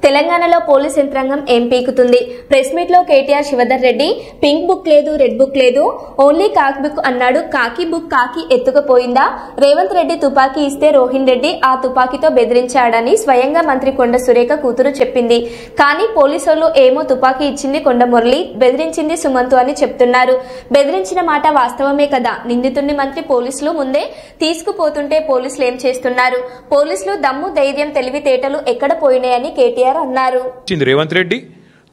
తెలంగాణలో పోలీస్ యంత్రాంగం ఏం పీకుతుంది? ప్రెస్ మీట్ లో కేటీఆర్ శివధర్ రెడ్డి పింక్ బుక్ లేదు, రెడ్ బుక్ లేదు, ఓన్లీ కాకి బుక్ అన్నాడు. కాకి బుక్ కాకి ఎత్తుకుపోయిందా? రేవంత్ రెడ్డి తుపాకీ ఇస్తే రోహిన్ రెడ్డి ఆ తుపాకీతో బెదిరించాడని స్వయంగా మంత్రి కొండ సురేఖ కూతురు చెప్పింది. కానీ పోలీసులు ఏమో తుపాకీ ఇచ్చింది కొండ మురళి, బెదిరించింది సుమంతు అని చెప్తున్నారు. బెదిరించిన మాట వాస్తవమే కదా. నిందితుడిని మంత్రి పోలీసులు ముందే తీసుకుపోతుంటే పోలీసులు ఏం చేస్తున్నారు? పోలీసులు దమ్ము, ధైర్యం, తెలివితేటలు ఎక్కడ పోయినాయని కేటీఆర్ అన్నారు. రేవంత్ రెడ్డి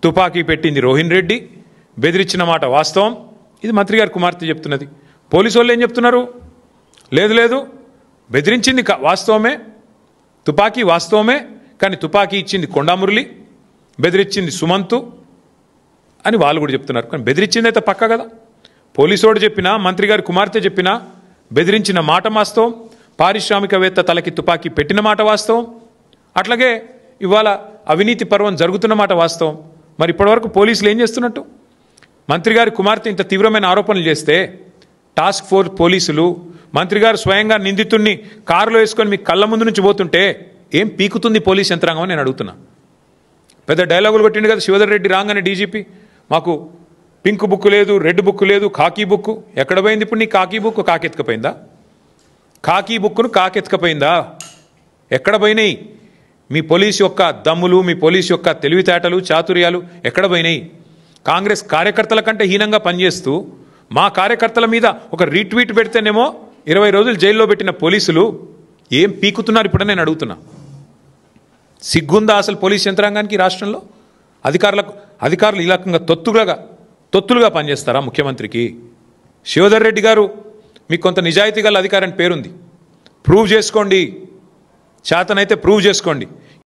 తుపాకీ పెట్టింది రోహిన్ రెడ్డి, బెదిరించిన మాట వాస్తవం. ఇది మంత్రి గారి కుమార్తె చెప్తున్నది. పోలీసు వాళ్ళు ఏం చెప్తున్నారు? లేదు లేదు, బెదిరించింది వాస్తవమే, తుపాకీ వాస్తవమే, కానీ తుపాకీ ఇచ్చింది కొండామురళి, బెదిరించింది సుమంతు అని వాళ్ళు కూడా చెప్తున్నారు. కానీ బెదిరించింది అయితే పక్క కదా. పోలీసోడు చెప్పినా, మంత్రి గారి కుమార్తె చెప్పినా బెదిరించిన మాట వాస్తవం, పారిశ్రామికవేత్త తలకి తుపాకీ పెట్టిన మాట వాస్తవం. అట్లాగే ఇవాళ అవినీతి పర్వం జరుగుతున్న మాట వాస్తవం. మరి ఇప్పటివరకు పోలీసులు ఏం చేస్తున్నట్టు? మంత్రి గారి కుమార్తె ఇంత తీవ్రమైన ఆరోపణలు చేస్తే టాస్క్ ఫోర్స్ పోలీసులు, మంత్రి గారు స్వయంగా నిందితుడిని కారులో వేసుకొని మీ కళ్ళ ముందు నుంచి పోతుంటే ఏం పీకుతుంది పోలీస్ యంత్రాంగం అని నేను అడుగుతున్నా. పెద్ద డైలాగులు కొట్టిండు కదా శివధర్ రెడ్డి రాగానే డీజీపీ, మాకు పింక్ బుక్ లేదు, రెడ్ బుక్ లేదు, కాకి బుక్. ఎక్కడ పోయింది ఇప్పుడు నీ కాకి బుక్? కాకెత్తుకపోయిందా? కాకి బుక్ను కాకెత్తుకపోయిందా? ఎక్కడ పోయినాయి మీ పోలీసు యొక్క దమ్ములు, మీ పోలీసు యొక్క తెలివితేటలు, చాతుర్యాలు ఎక్కడ పోయినాయి? కాంగ్రెస్ కార్యకర్తల కంటే హీనంగా పనిచేస్తూ మా కార్యకర్తల మీద ఒక రీట్వీట్ పెడితేనేమో 20 రోజులు జైల్లో పెట్టిన పోలీసులు ఏం పీకుతున్నారు ఇప్పుడు నేను అడుగుతున్నా. సిగ్గుందా అసలు పోలీస్ యంత్రాంగానికి రాష్ట్రంలో? అధికారులు ఈ రకంగా తొత్తులుగా పనిచేస్తారా ముఖ్యమంత్రికి? శివధర్ రెడ్డి గారు, మీకు కొంత నిజాయితీ గల అధికారాన్ని పేరుంది, ప్రూవ్ చేసుకోండి, చేతనైతే ప్రూవ్ చేసుకోండి.